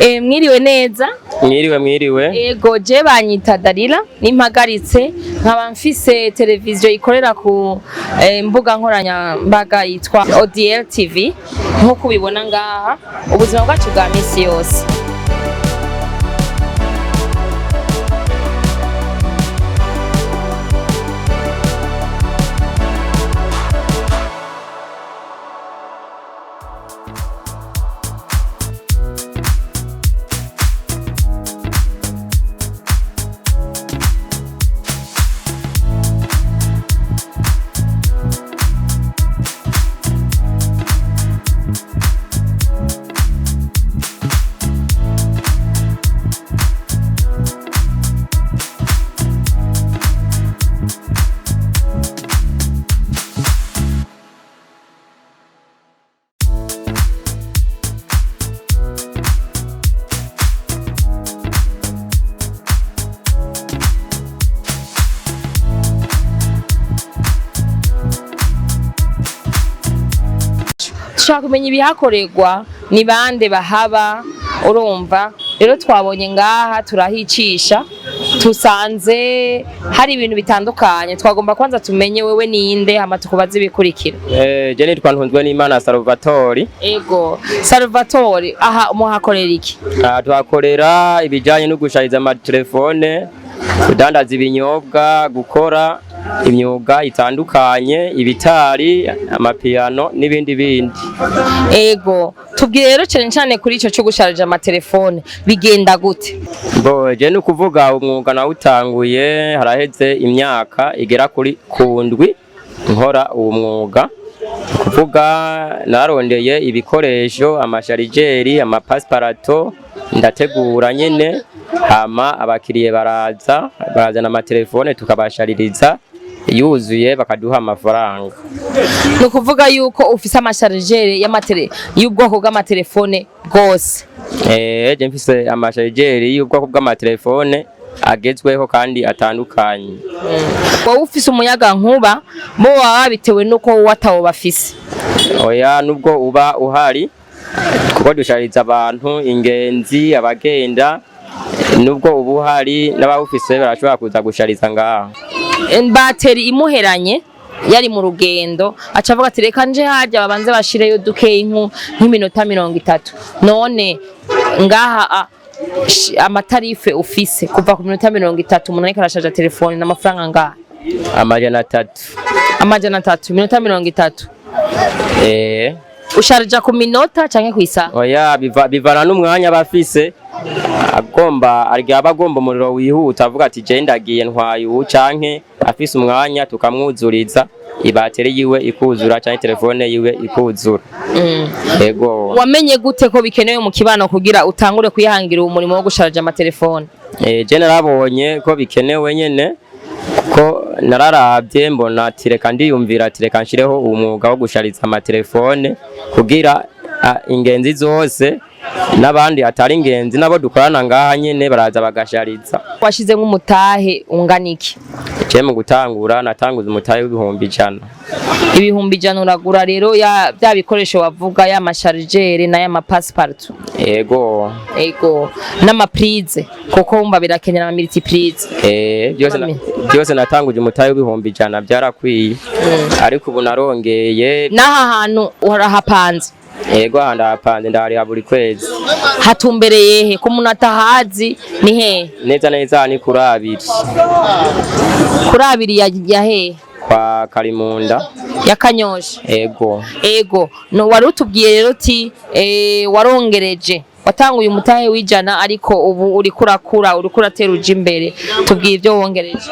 Mwiriwe neza. Mwiriwe. Ego je banyita Dalila nimpagaritse nkaba mfise televiziyo ikorera ku mbuga nkoranya mbaga yitwa ODL TV nkuko ubibona ngaha ubuzima bwacu bwa misi yose. Dushaka kumenya ibihakorerwa ni bande bahaba urumva rero twabonye ngaha turahicisha tusanze hari ibintu bitandukanye twagomba kwanza tumenye wewe ninde hama tukubaza ibikurikira. Je nitwa Ntunzwe n'Imana Salvatore. Ego Salvatore, aha muhakorera iki? Tuhakorera ibijanye no gushariza amatelefone, kudandaza ibinyobwa, gukora imyuga itandukanye, ibitari, amapiano n'ibindi bindi. Ego tubwire rero cyane kuri ico cyo gusharija amatelefone bigenda gute? Je no kuvuga umwuga na utanguye haraheze imyaka igera kuri kundwi nkora uwo mwuga, kuvuga narondeye ibikoresho amasharijeri amapasiparato ndategura nyene hama abakiriye barazana amatelefone tukabashaririza yuzuye bakaduha amafaranga. No kuvuga yuko ufise amasharijeri y'ubwoko bw'amatelefone bwose? Je mfise amasharijeri y'ubwoko bw'amatelefone agezweho kandi atandukanye. Wowe ufise umuyaga nkuba bo baba bitewe nuko watawo bafise? Oya nubwo uba uhari kuko dushariza abantu ingenzi abagenda nubwo ubu hari n'abawufise barashobora kuza gushariza ngaha. Bateri imuheranye yari mu rugendo acavuga ati reka nje hajya babanze bashireyo dukeye nk'iminota 30 none ngaha amatarife ufise kuva ku minota 30 umuntu ariko arashaja telefone n'amafaranga ngaha amajana 3 minota 30. Usharija ku minota canke kwisa? Oya bivana n'umwanya bafise agomba umuriro wihuta avuga ati je ndagiye ntwaye ubu canke afise umwanya tukamwuzuriza ibateri yiwe ikuzura canke telefone yiwe ikuzura. Ego wamenye gute ko bikenewe mu kibano kugira utangure kuyihangira umurimo wo gusharija amatelefone? Je narabonye ko bikenewe nyene ko nararavye mbona tireka ndiyumvira tireka nshireho umwuga wo gushariza amatelefone kugira ingenzi zose n'abandi atari ingenzi nabo dukorana ngaha nyene baraza bagashariza. Washize nk'umutahe ungana iki? Je mu gutangura natanguza umutahe w'ibihumbi 100. Ibihumbi 100 uragura rero bya bikoresho wavuga ya masharijere na ya mapassport? Ego n'amaprize kuko umva birakenera multiprize. Byose natanguje umutahe w'ibihumbi 100 byarakwiye. Ariko ubu narongeye naha hantu urahapanze? Ego ndahapanze ndari buri kwezi. Hatumbereye he ko umuntu atahazi ni he? Neza ni kurabiri. Kurabiri ya he? Kwa Karimunda ya Kanyosha. Ego no wari utubwiye rero ti warongereje watanguye umutahe w'ijana ariko ubu uri kurakura uri kuratera uje imbere tubwiye ibyo wongereje.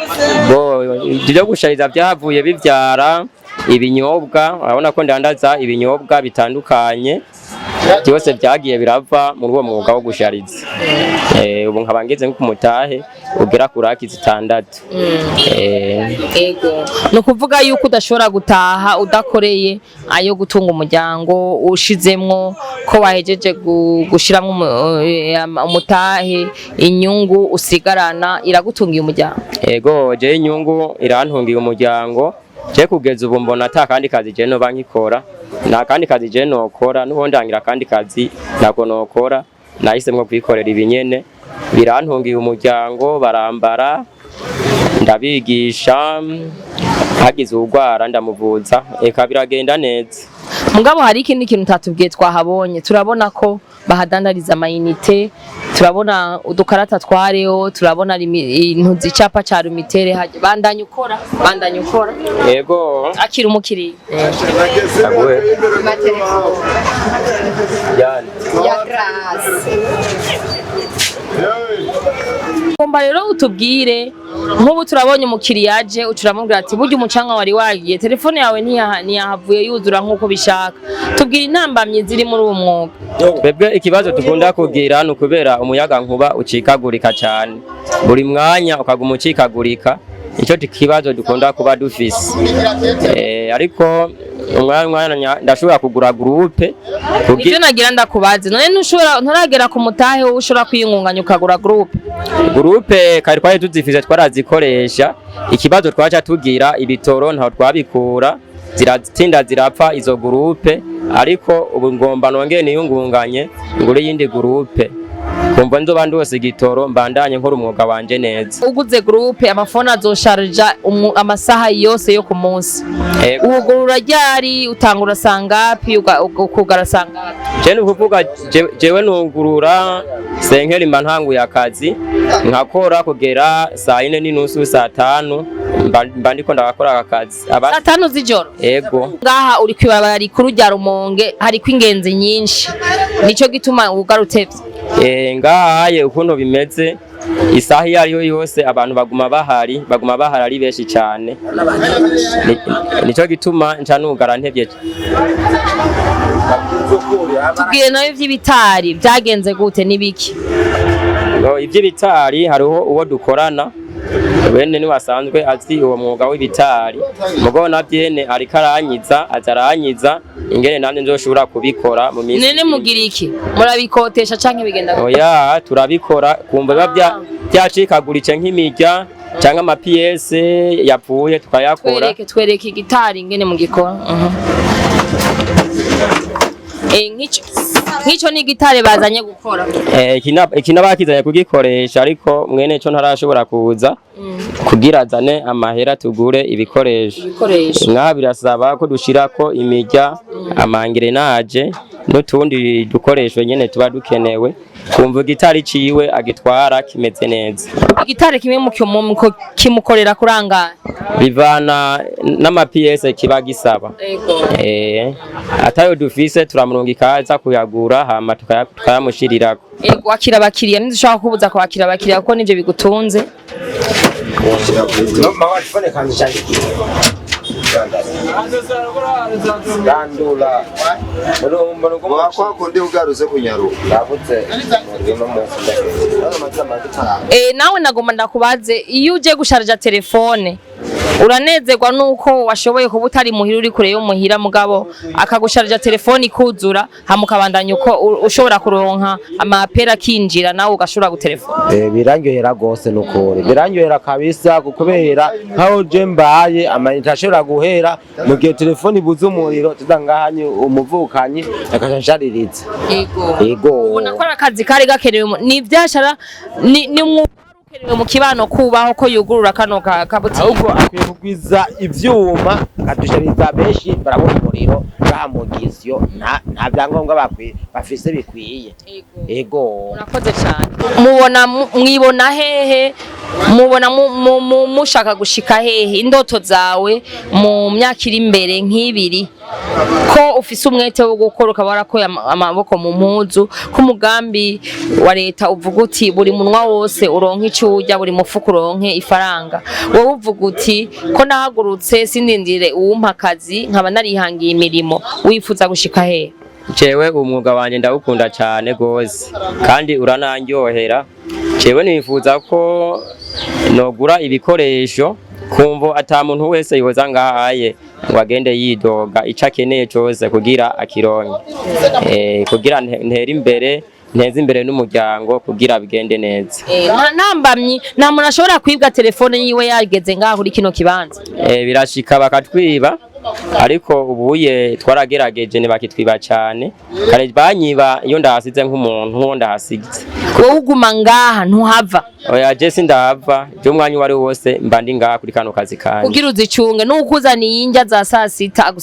Ibyo gushariza byavuye bivyara ibinyobwa urabona ko ndandaza ibinyobwa bitandukanye byose byagiye birava muri uwo mwuga wo gushariza. Ubu nkabangeze nko kumutahe ugera kuraki 6. Ego no kuvuga yuko udashobora gutaha udakoreye ayo gutunga umuryango ushizemwo ko wahejeje gushiramo umutahe inyungu usigarana iragutungiye umuryango. Ego je inyungu irantungiye umuryango. Je kugeza ubu mbona atakandi kazi je no bankikora na kandi kazi je nokora nuho ndangira kandi kazi nako nokora nahisemwo kwikorera ibinyene birantungiye umuryango barambara ndabigisha hagize urwara ndamuvuza eka biragenda neza. Mugabo hari ikindi kintu tatubwiye twahabonye turabona ko bahadandariza amayinite turabona udukarata twareo turabona intu zicapa ca rumitere bandanye ukora yego akira umukiriya agwe ya grâce Komba rero utubwire nk'ubu turabonye umukiriya aje ucuramubwira ati burya umucanga wari wagiye telefone yawe ntiyahavuye yuzura nk'uko bishaka tubwire intambamye ziri muri uwo mwuga. Twebwe ikibazo dukunda kugira ni ukubera umuyaga nkuba ucikagurika cyane buri mwanya ukaguma ucikagurika icyo kibazo dukunda kuba dufise ariko umwanya ndashobora kugura groupe ivyo nagira ndakubaze none nturagera ku mutahe ushobora kwiyungunganya ukagura groupe kari kwaje tuzifise twarazikoresha ikibazo twaca tugira ibitoro ntaho twabikura ziratinda zirapfa izo groupe ariko ubu ngomba nongeye niyungunganye ngure yindi groupe kumva nzoba ndose igitoro mbandanye nkora umwuga wanje neza. Uguze groupe amafone azosharja amasaha yose yo ku munsi ugurura ryari utangura sangapi ukugara sangapi? Je nukuvuga jewe nungurura senkeri mantangu akazi nkakora kugera saa 4:30 saa 5 mba ndiko ndakora akazi saa 5 z'ijoro. Yego ngaha uri kwibabara rikuru rya Rumonge hari kwingenzi nyinshi nico gituma ugarutevye ngahaye ukuntu bimeze isaha iyo ariyo yose abantu baguma bahari ari benshi cyane nico gituma ncanugara ntevye. Tubwire nayo vy'ibitari byagenze gute nibiki? Ivy'ibitari hariho uwo dukorana bene ni wasanzwe azi uwo mwuga w'ibitari mugo navyene ariko azaranyiza ingene nanje nzoshobora kubikora mu minsi. Nene mugira iki murabikotesha canke bigenda gute? Oya turabikora kumva byacikagurice nk'imirya cyangwa ama PS yapfuye tukayakora. Twereke igitari ingene mugikora. Nk'ico ni gitare bazanye gukora ikina bakizanye kugikoresha ariko mwene cyo ntarashobora kuza kugira azane amahera tugure ibikoresho nka birasaba ko dushirako imirya amangrenaje n'utundi dukoresho nyene tuba dukenewe kumva gitari ciwe agitwara kimeze neza. Igitare kimwe mu kimukorera kurangana bivana n'ama PS kiba gisaba atayo dufise turamuronga ikaza kuyagura hama tukayamushirirako. Wakira abakiriya ntidushaka kubuza ko wakira abakiriya kuko nivyo bigutunze. Nawe nagomba ndakubaze iyo uje gusharja telefone uranezerwa nuko washoboye kuba utari muhira uri kure y'umuhira mugabo akagusharja telefone ikuzura hamukabandanya uko ushobora kuronka amapera kinjira nawe ugashobora gutelefona? Birangyohera gose nukuri birangyohera kabisa kubera nkaho je mbaye amanita ashobora guhera mu gihe telefone ibuze umuriro tudangahanye umuvukanyi akashaririza. Yego ubona ko akazi kari gakenewe ni vyashara ni ukenewe mu kibano kubaho ko yugurura kano kabuti ahubwo akwiye kugwiza ivyuma akadushariza benshi barabona umuriro bahamugizyo nta byangombwa bafise bikwiye. Yego urakoze cyane. Mwibona hehe mubona mushaka gushika hehe indoto zawe mu myaka iri imbere nk'ibiri ko ufise umwete wo gukora ukaba warakoye amaboko mu mpuzu ko umugambi wa leta uvuga uti buri munwa wose uronke icurya buri mufuko uronke ifaranga wowe uvuga uti ko nahagurutse sindindire uwumpa akazi nkaba narihangiye imirimo wifuza gushika hehe? Jewe umwuga wanje ndawukunda cyane gose kandi urananyohera jewe nifuza ko nogura ibikoresho kumvo ata muntu wese yoza ngahaye ngo agende yidoga ica akeneye cyose kugira akironke kugira ntera imbere nteze imbere n'umuryango kugira bigende neza. Ntambamyi nta muntu ashobora kwibwa telefone yiwe yageze ngaho uri kino kibanza? Birashika bakatwiba ariko ubuye twaragerageje ntibakitwiba cyane kare banyiba iyo ndahasize nk'umuntu nk'uwo ndahasize wowe uguma ngaha ntuhava oya je sindahava je umwanya wari wose mba ndi ngaha kuri kano kazi kanje kugira uzicunge n'ukuzaniye injya za saa sita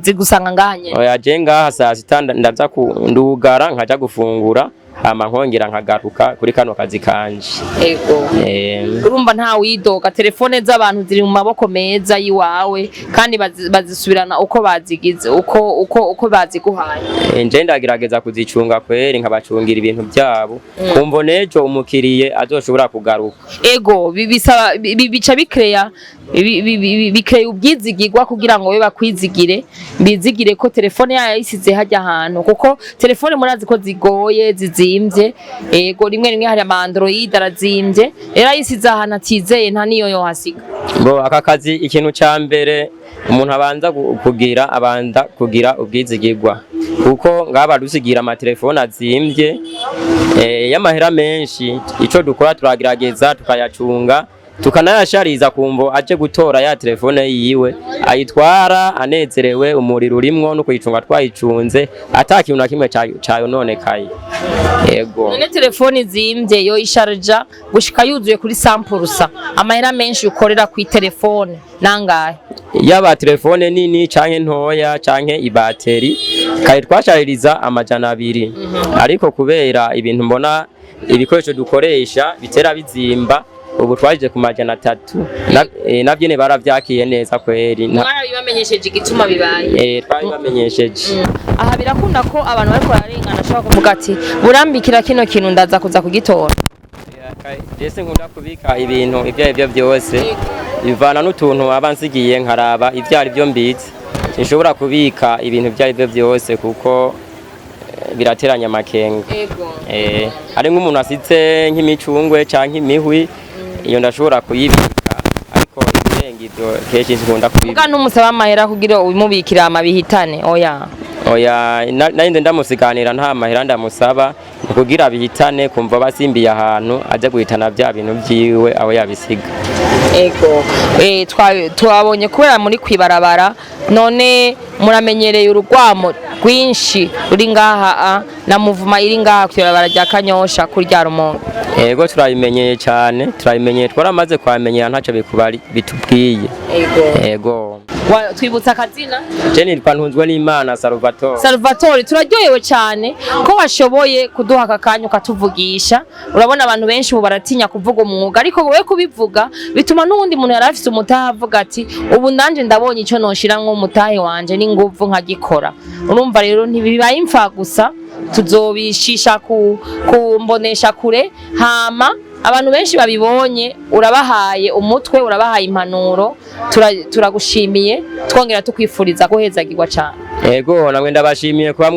zigusanga ngaha nyene oya je ngaha saa sita ndaza ndugara nkaja gufungura hama nkongera nkagaruka kuri kano kazi kanje ego urumva nta widoga telefone z'abantu ziri mu maboko meza yiwawe kandi bazisubirana uko bazigize uko baziguhaye nje ndagerageza kuzicunga kweri nkabacungira ibintu byabo kumvo nejo umukiriye azoshobora kugaruka ego bisaba bica bikreya bikreya ubwizigirwa kugira ngo we bakwizigire bizigire ko telefone yayo isize hajya ahantu kuko telefone murazi ko zigoye zizimvye ego rimwe hari ama Android arazimvye era isize ahantu atizeye nta niyo yo hasiga bo aka kazi ikintu ca mbere umuntu abanza kugira ubwizigirwa kuko ngaba dusigira ama telefone azimvye y'amahera menshi ico dukora turagerageza tukayacunga tukanayashariza kumvo aje gutora ya telefone yiwe ayitwara anezerewe umuriro urimwo no kuyicunga twayicunze atakintu na kimwe cayo none kaye yego none telefone zimvye yo isharja gushika yuzuye kuri 100% amahera menshi ukorera ku telefone nangahe yaba telefone nini canke ntoya canke ibateri kaye twashaririza amajana 2 ariko kubera ibintu mbona ibikoresho dukoresha bitera bizimba ubu twajije ku majana 3 navyene baravyakiye neza kweri bamenyesheje igituma bibaye twabibamenyesheje aha birakunda ko abantu bariko bararengana ashobora kuvuga ati burambikira kino kintu ndaza kuza kugitora jese nkunda kubika ibintu ivyo byose bivana n'utuntu abansigiye nkaraba ivyari byo mbitse sinshobora kubika ibintu byo byose kuko birateranya amakenga hari nk'umuntu asitse nk'imicungwe canke imihwi iyo ndashobora kuyibika ariko ibirenga ivyo keshi nkunda kubika muga numusaba amahera kugira ubimubikira amabihitane oya ninde ndamusiganira nta mahera ndamusaba kugira bihitane kumva basimbiye ahantu aje guhitana bya bintu byiwe aho yabisiga ego twabonye kubera muri kwibarabara none muramenyereye urugwamo rwinshi ruri ngaha na muvuma iri ngaha kwibarabara rya Kanyosha kurya Rumonge ego turabimenyeye cyane turabimenyeye twaramaze kwamenyera ntaco bikubari bitubwiye ego twibutsa akazina Jenny Ntunzwe n'Imana Salvatore turaryohewe cyane ko washoboye kuduha akakanya ukatuvugisha urabona abantu benshi ubu baratinya kuvuga umwuga ariko wowe kubivuga bituma n'uwundi muntu yarafise umutaha avuga ati ubu ndanje ndabonye ico noshiramwe umutahe wanje n'inguvu nkagikora urumva rero ntibibaye imfa gusa tuzobishisha kumbonesha kure hama abantu benshi babibonye urabahaye umutwe urabahaye impanuro turagushimiye twongera tukwifuriza guhezagirwa cyane yego namwe ndabashimiye kuba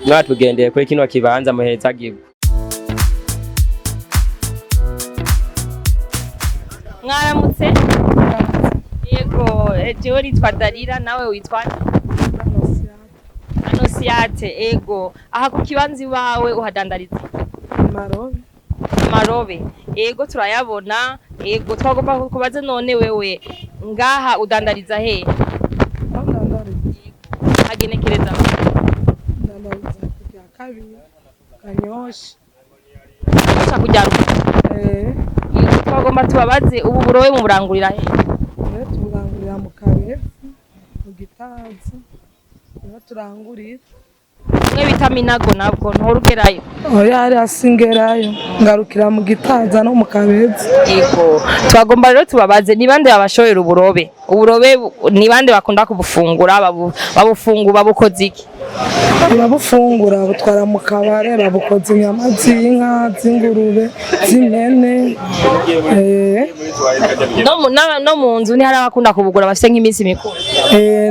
mwatugendeye kuri kino kibanza muhezagirwa mwaramutse yego jewe nitwa Darira nawe witwa Anosiate ego aha ku kibanzi wawe uhadandariza Marobe ego turayabona ego twagomba kubaza none wewe ngaha udandariza he hagenekereza ndandariza kujya kabiri Kanyosha kujya twagomba tubabaze ubu burowe mu burangurira he turangurira mu Kabefu mu Gitazi turangurira mwe bita Minago nabwo ntorugerayo oya ari asingerayo ngarukira mu Gitaza no mu Kabezi yego twagomba rero tubabaze ni bande babashoyera uburobe ni bande bakunda kubufungura babukoze iki babufungura butwara mu kabare babukoze inyama z'inka z'ingurube z'impene no mu nzu ni hari abakunda kubugura bafite nk'iminsi mikuru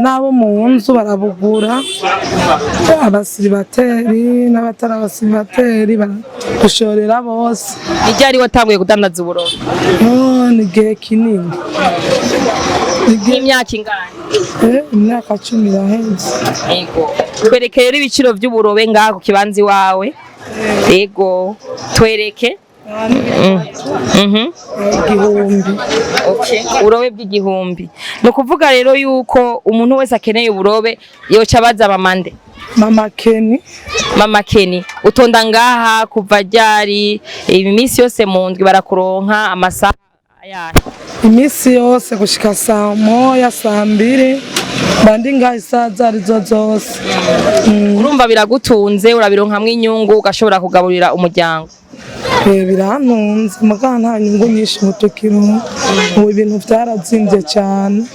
nabo mu nzu barabugura abasiribateri n'abatari abasiribateri baragushorera bose ijya ari watanguye kudandaza uburobe ni igihe kinini nk'imyaka ingana imyaka 10 iraheze yego twerekeye ibiciro by'uburobe ngaho ku kibanzi wawe yego twereke igihumbi. Uburobe bw'igihumbi. Ni ukuvuga rero yuko umuntu wese akeneye uburobe yoca abaza mamande. Mama Keni. Mama Keni, utonda ngaha kuva ryari? Iminsi yose mu ndwi barakuronka amasaha ayahe? Iminsi yose gushika saa moya saa mbiri bandi ngaha isaha arizo zose. Urumva biragutunze, urabironkamwo inyungu ugashobora kugaburira umuryango? Birantunze mugabo nta nyungu nyinshi mutukiro. Ubu ibintu byarazimbye cyane.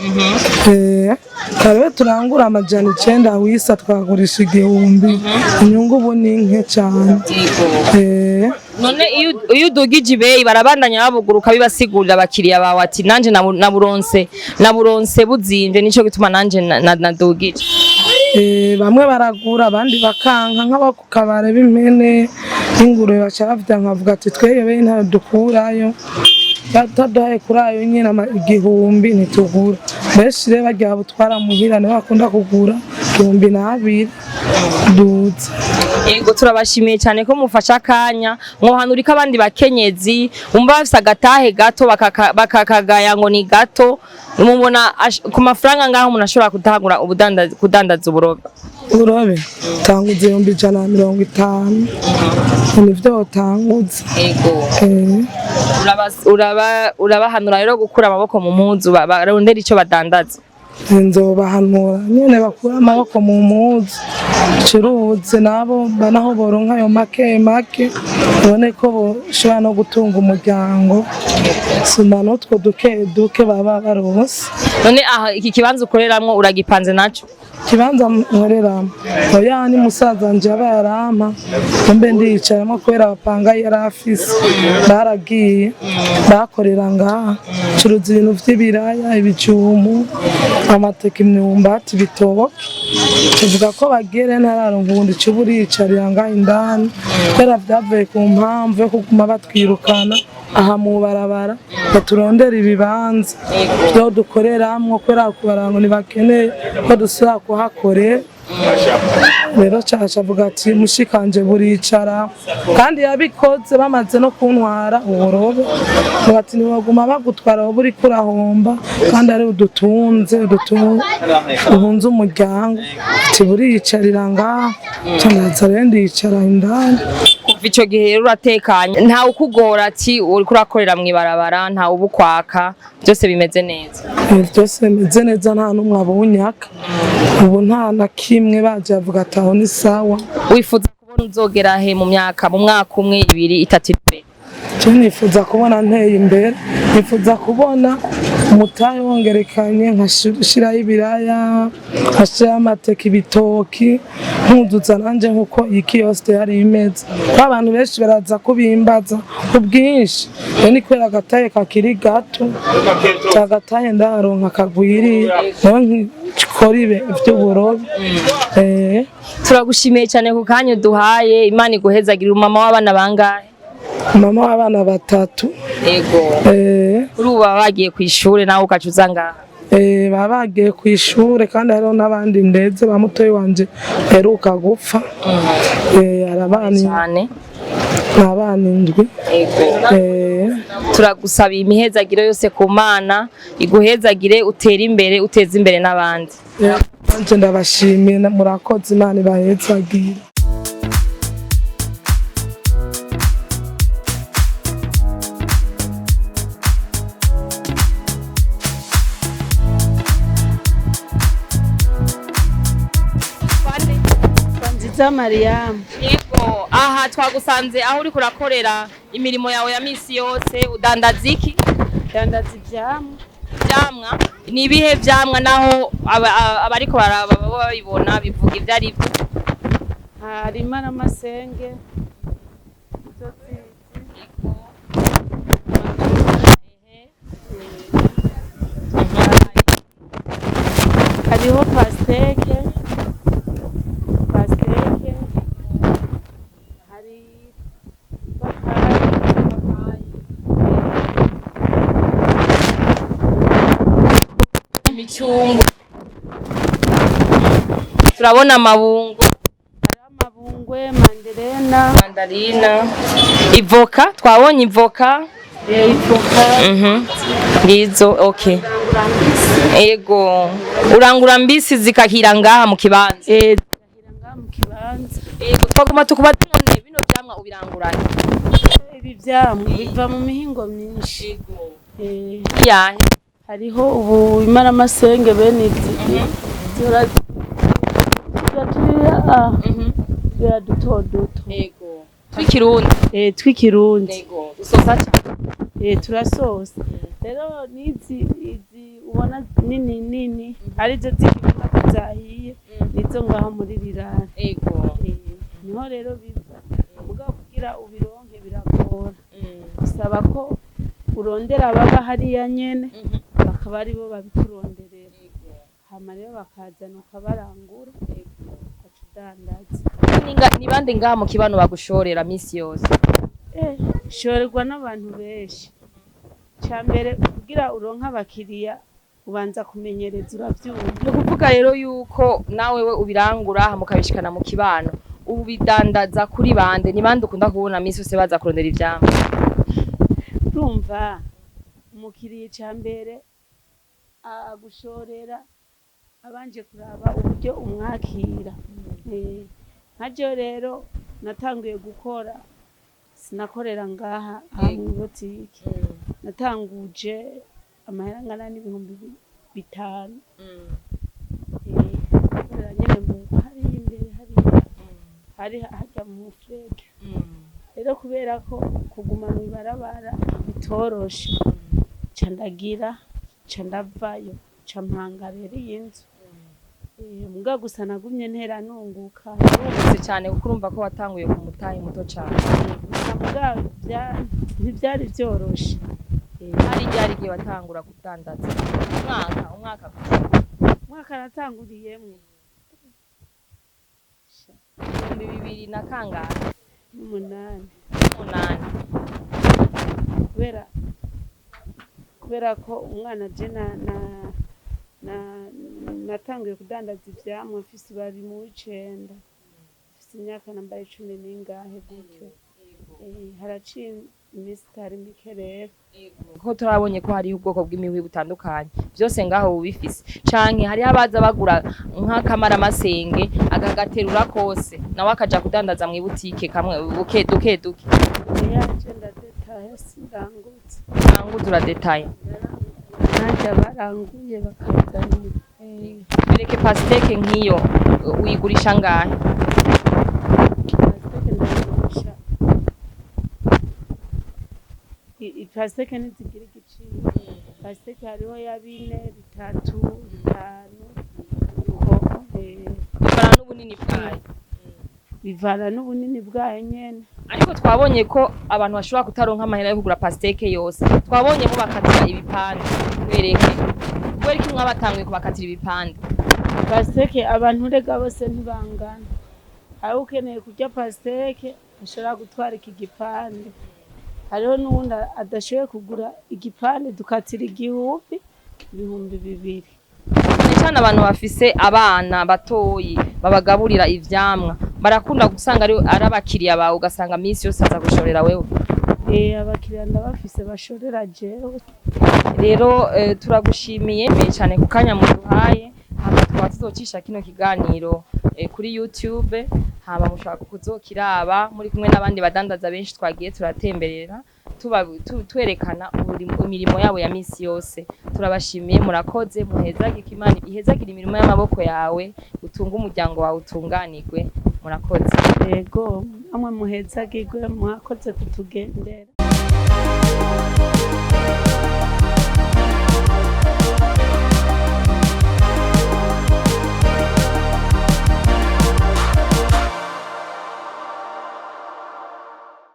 Kare turangura amajana 9 wisa twagurisha igihumbi. Inyungu ubu ni nke cyane. None iyo udugije ibeyi barabandanya babuguruka bibasigurira abakiriya bawe ati nanje naburonse buzimvye nico gituma nanje nadugije. Bamwe baragura abandi bakanka nk'abakukabare b'impene ingurube bacavya nkavuga ati twebwe nta dukurayo batadaye kuri ayo nyine igihumbi nitugura. Benshi rero bagiye butwara muhira ne bakunda kugura 2,200 duze. Yego turabashimiye cyane ko mufasha akanya mwohanurika abandi bakenyezi umva bafise agatahe gato bakakagaya ngo ni gato mubona ku mafaranga ngaho umuntu ashobora kutahagura kudandaza uburobe. Uburobe tanguze 150 nivyo tanguze. Yego urabahanura rero gukura amaboko mu mpuzu barondera ico badandaza. Nzobahanura nyene bakura amaboko mu mpuzu curuze nabo banaho boronka ayo make ubone ko boshobora no gutunga umuryango sima n'utwo duke baba baronse. None aha iki kibanza ukoreramwo uragipanze naco? Kibanza nkoreramo oya ni musaza nje abayarampa mbe ndicaramo kubera abapanga yarafise baragiye bakorera ngaha curuza ibintu vy'ibiraya ibicumu amateke imyumbati bitoke tuvuga ko bagere ntararonka ubundi cuburicarira ngaha indani kubera vyavuye ku mpamvu yo kuguma batwirukana aha mu barabara baturondera ibibanza byo dukoreramwo kubera kubarango nibakeneye ko dusubira kuhakorera. Rero caca avuga ati mushikanje buricara kandi yabikoze bamaze no kuntwara uburobe bati nibaguma bagutwara buri kurahomba kandi ari udutunze uhunze umuryango ati buricarira ngaha cyanaza rero ndicara indani. Kuva ico gihe rero uratekanye nta ukugora ati uri kurakorera mwibarabara nta ubukwaka byose bimeze neza? Byose bimeze neza nta numwe abunyaka ubu nta na kimwe baje avuga ataho ni sawa. Wifuza kubona uzogera he mu mwaka umwe 2 3 imbere? Nifuza kubona nteye imbere, nifuza kubona umutahe wongerekanye nkashiraho ibiraya nkashiraho amateke ibitoki nkuzuza nanje nkuko ikiyosite yari imeze. Abantu benshi baraza kubimbaza ubwinshi ni kwera agatahe kakiri gato cyagatahe ndaronka kagwiriye naho nkikoribe ivy'uburobe. Turagushimiye cyane ku kanya duhaye. Imana iguhezagira. Mama w'abana bangahe? Mama w'abana 3. Yego. Kuri ubu bagiye ku ishure nawe ukacuza ngaha? Babagiye ku ishure kandi hariho n'abandi ndetse bamutoye wanje heruka gupfa. Arabana cyane abana 7. Turagusaba imihezagiro yose ku Mana iguhezagire utera imbere uteza imbere n'abandi. Nje ndabashimiye murakoze Imana ibahezagire. Mariam. Yego, aha twagusanze aho uri kurakorera imirimo yawe ya misi yose udandaza iki? Dandaza ivyamwa. Ivyamwa? Ni ibihe vyamwa naho abariko babibona bivuga ivyo ari byo? Harimo n'amasenge. Hariho pasteke. Imichungu. Turabona amabungo. Amabungwe, mandarina. ivoka twabonye ivoka ivoka ngizo okay ego urangura mbisi zikahira ngaha mu kibanza zikahira ngaha mu kibanza ego twaguma tukubaza none bino vyamwa ubirangurana ibi vyamwa biva mu mihingo myinshi yahe hariho ubu imaramasenge bene izi zira duto duto ego twikirundi twikirundi ego usosa cyane turasosa rero nizi ubona nini nini arizo zikibona ko zahiye nizo ngaho muri rirara ego niho rero biva mugabo kugira ubironke biragora bisaba ko urondera baba hariya nyene bakaba aribo babikuronderera hama rero bakazana ukabarangura ukacudandaza ni bande ngaha mu kibano bagushorera misi yose shorerwa n'abantu benshi cyambere kugira uronka abakiriya ubanza kumenyereza uravyumva ni kuvuga rero yuko nawe we ubirangura mukabishikana mu kibano ubu bidandaza kuri bande ni bande ukunda kubona misi yose baza kurondera ivyamwa urumva umukiriya cyambere agushorera abanje kuraba uburyo umwakira nkaje rero natanguye gukora sinakorera ngaha mu botike natanguje amahera ngana n'ibihumbi 5 nyene mu hari imbere hari hajya mu fleke rero kubera ko kuguma mu ibarabara bitoroshe candagira candavayo campangabera y'inzu muga gusa nagumye ntera nunguka uretse cyane kuko urumva ko watanguye ku mutayi muto cyane muga ntibyari byoroshe hari ryari gihe watangura kudandaza umwaka natanguriyemo 2000 na kangahe umunani kubera ko umwana je natanguye kudandaza ivyamwa mfise bari mu w'icenda mfise imyaka nambaye 10 n'ingahe gutyo haraciye imisi itari mike rero ko turabonye ko hariho ubwoko bw'imihwi butandukanye byose ngaho ubifise canke hariho abaza bagura nk'akamaramasenge agagaterura kose nawe akaja kudandaza mu ibutike kamwe duke yaje ndadetaye sindangutse uradetaye naje baranguye bakazanira bereke pasteke nk'iyo uyigurisha ngahe ipasteke ntizigira igiciro pasteke hariho ya 4 3 5 bivana n'ubunini bwayo nyene ariko twabonye ko abantu bashobora kutaronka amahera yo kugura pasteke yose twabonye mu bakatira ibipande bereke iki mwabatanguye kubakatira ibipande pasteke abantu rega bose ntibangana aho ukeneye kurya pasteke ashobora gutwara iki gipande hariho n'uwundi adashoboye kugura igipande dukatira ibihumbi 200 cyane abantu bafise abana batoyi babagaburira ivyamwa barakunda gusanga ari abakiriya bawe ugasanga minsi yose aza gushorera wewe abakiriya ndabafise bashorera jewe rero turagushimiye cyane ku kanya muduhaye hama tukaba tuzocisha kino kiganiro kuri YouTube hama mushaka kuzokiraba muri kumwe n'abandi badandaza benshi twagiye turatemberera twerekana imirimo yabo ya misi yose turabashimiye murakoze muhezagike Imana ihezagire imirimo y'amaboko yawe utunga umuryango wawe utunganirwe murakoze yego amwe muhezagirwe mwakoze kutugendera